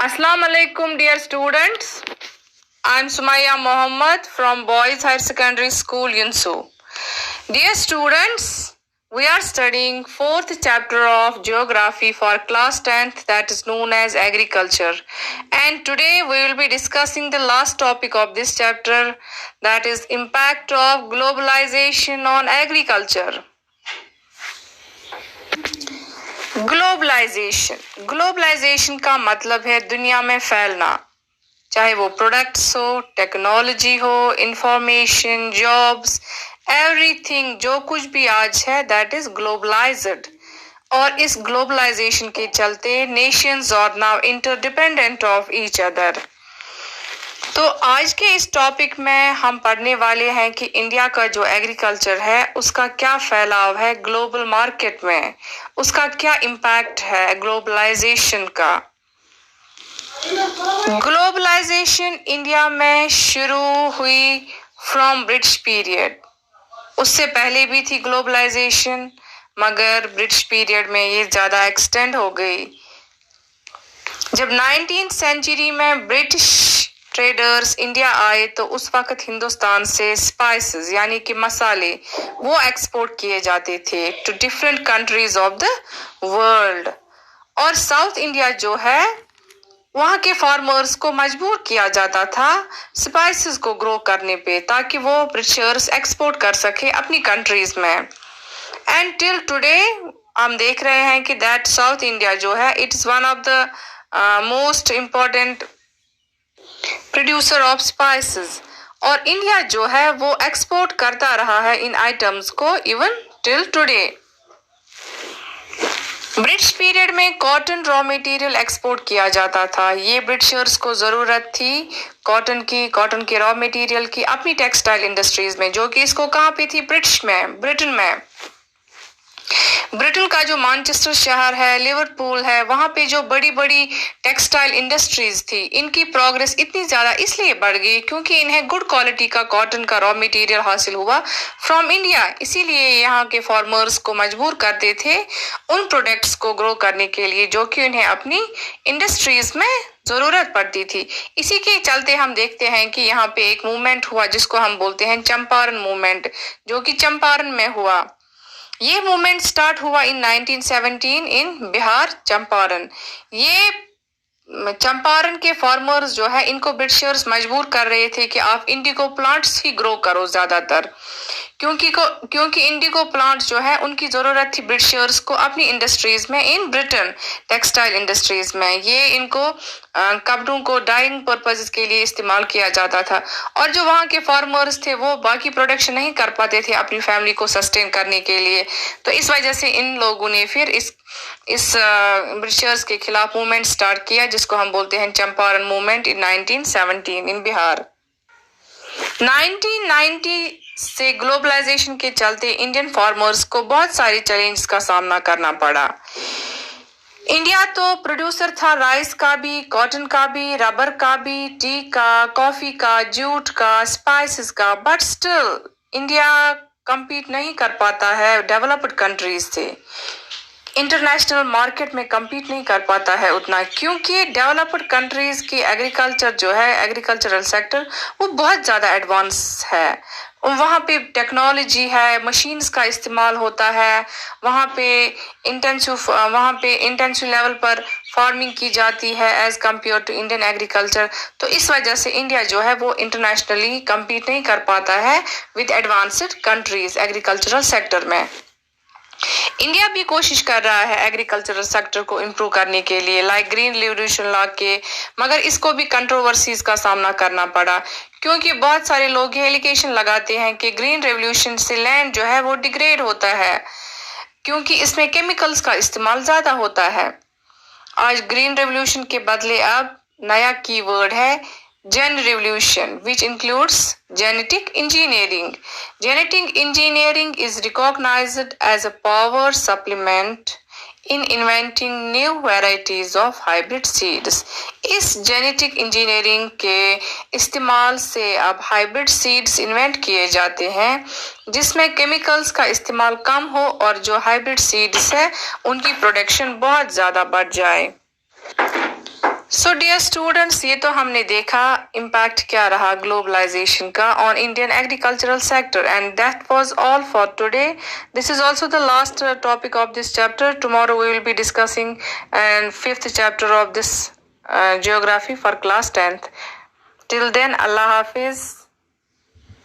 Assalamu alaikum, dear students. I'm Sumaya Mohammed from Boys Higher Secondary School, Yunsu. Dear students, we are studying 4th chapter of Geography for class 10th, that is known as Agriculture. And today we will be discussing the last topic of this chapter, that is impact of globalization on agriculture. Globalization का मतलब है दुनिया में फैलना, चाहे वो products हो, technology हो, इंफॉर्मेशन, जॉब्स, एवरीथिंग, जो कुछ भी आज है दैट इज ग्लोबलाइज्ड। और इस ग्लोबलाइजेशन के चलते nations are now interdependent of each other. तो आज के इस टॉपिक में हम पढ़ने वाले हैं कि इंडिया का जो एग्रीकल्चर है उसका क्या फैलाव है ग्लोबल मार्केट में, उसका क्या इम्पैक्ट है ग्लोबलाइजेशन का। ग्लोबलाइजेशन इंडिया में शुरू हुई फ्रॉम ब्रिटिश पीरियड। उससे पहले भी थी ग्लोबलाइजेशन, मगर ब्रिटिश पीरियड में ये ज़्यादा एक्सटेंड हो गई। जब 19th सेंचुरी में ब्रिटिश ट्रेडर्स इंडिया आए तो उस वक्त हिंदुस्तान से स्पाइसेस यानी कि मसाले वो एक्सपोर्ट किए जाते थे to different countries of the world. और साउथ इंडिया जो है वहाँ के फार्मर्स को मजबूर किया जाता था स्पाइसेस को ग्रो करने पे, ताकि वो ब्रिटिशर्स एक्सपोर्ट कर सके अपनी कंट्रीज में। एंड टिल टुडे हम देख रहे हैं कि दैट साउथ इंडिया जो है it is one of the most important producer of spices. और इंडिया जो है वो एक्सपोर्ट करता रहा है इन आइटम्स को even till today. British period में कॉटन रॉ मटेरियल एक्सपोर्ट किया जाता था। ये ब्रिटिशर्स को जरूरत थी कॉटन के रॉ मटेरियल की अपनी टेक्सटाइल इंडस्ट्रीज में, जो कि इसको कहाँ पे थी, ब्रिटेन में। ब्रिटेन का जो मैनचेस्टर शहर है, लिवरपूल है, वहां पे जो बड़ी बड़ी टेक्सटाइल इंडस्ट्रीज थी, इनकी प्रोग्रेस इतनी ज्यादा इसलिए बढ़ गई क्योंकि इन्हें गुड क्वालिटी का कॉटन का रॉ मटेरियल हासिल हुआ फ्रॉम इंडिया। इसीलिए यहाँ के फार्मर्स को मजबूर करते थे उन प्रोडक्ट्स को ग्रो करने के लिए जो कि उन्हें अपनी इंडस्ट्रीज में जरूरत पड़ती थी। इसी के चलते हम देखते हैं कि यहाँ पे एक मूवमेंट हुआ जिसको हम बोलते हैं चंपारण मूवमेंट, जो कि चंपारण में हुआ। ये मूवमेंट स्टार्ट हुआ इन 1917 इन बिहार चंपारण। ये चंपारण के फार्मर्स जो है इनको ब्रिटिशर्स मजबूर कर रहे थे कि आप इंडिगो प्लांट्स ही ग्रो करो ज्यादातर, क्योंकि इंडिगो प्लांट्स जो है उनकी जरूरत थी ब्रिटिशर्स को अपनी इंडस्ट्रीज में इन ब्रिटेन टेक्सटाइल इंडस्ट्रीज में। ये इनको कपड़ों को डाइंग पर्पसेस के लिए इस्तेमाल किया जाता था। और जो वहाँ के फार्मर्स थे वो बाकी प्रोडक्शन नहीं कर पाते थे अपनी फैमिली को सस्टेन करने के लिए। तो इस वजह से इन लोगों ने फिर इस ब्रिटिशर्स के खिलाफ मूवमेंट स्टार्ट किया जिसको हम बोलते हैं चंपारण मूवमेंट इन 1917 इन बिहार। 1990 से ग्लोबलाइजेशन के चलते इंडियन फार्मर्स को बहुत सारे चैलेंज का सामना करना पड़ा। इंडिया तो प्रोड्यूसर था राइस का भी, कॉटन का भी, रबर का भी, टी का, कॉफी का, जूट का, स्पाइसेस का, बट स्टिल इंडिया कंपीट नहीं कर पाता है डेवलप्ड कंट्रीज से। इंटरनेशनल मार्केट में compete नहीं कर पाता है उतना, क्योंकि डेवलप्ड कंट्रीज की एग्रीकल्चर जो है, एग्रीकल्चरल सेक्टर वो बहुत ज़्यादा एडवांस है। वहाँ पे टेक्नोलॉजी है, मशीन्स का इस्तेमाल होता है, वहाँ पे इंटेंसिव लेवल पर फार्मिंग की जाती है as compare to Indian agriculture. तो इस वजह से इंडिया जो है वो इंटरनेशनली compete नहीं कर पाता है with advanced countries agricultural sector में। इंडिया भी कोशिश कर रहा है एग्रीकल्चरल सेक्टर को इम्प्रूव करने के लिए लाइक ग्रीन रेवोल्यूशन ला के, मगर इसको भी कंट्रोवर्सीज का सामना करना पड़ा, क्योंकि बहुत सारे लोग ये एलिगेशन लगाते हैं कि ग्रीन रेवोल्यूशन से लैंड जो है वो डिग्रेड होता है क्योंकि इसमें केमिकल्स का इस्तेमाल ज्यादा होता है। आज ग्रीन रेवोल्यूशन के बदले अब नया कीवर्ड है Gen Revolution, which includes genetic engineering. Genetic engineering is recognized as a power supplement in inventing new varieties of hybrid seeds. इस genetic engineering के इस्तेमाल से अब hybrid seeds invent किए जाते हैं जिसमें chemicals का इस्तेमाल कम हो और जो hybrid seeds है उनकी production बहुत ज़्यादा बढ़ जाए। सो डियर स्टूडेंट्स, ये तो हमने देखा इम्पैक्ट क्या रहा ग्लोबलाइजेशन का on Indian agricultural sector, and that was all for today. This is also the last topic of this chapter. Tomorrow we will be discussing and fifth chapter of this geography for class 10th. Till then, Allah Hafiz.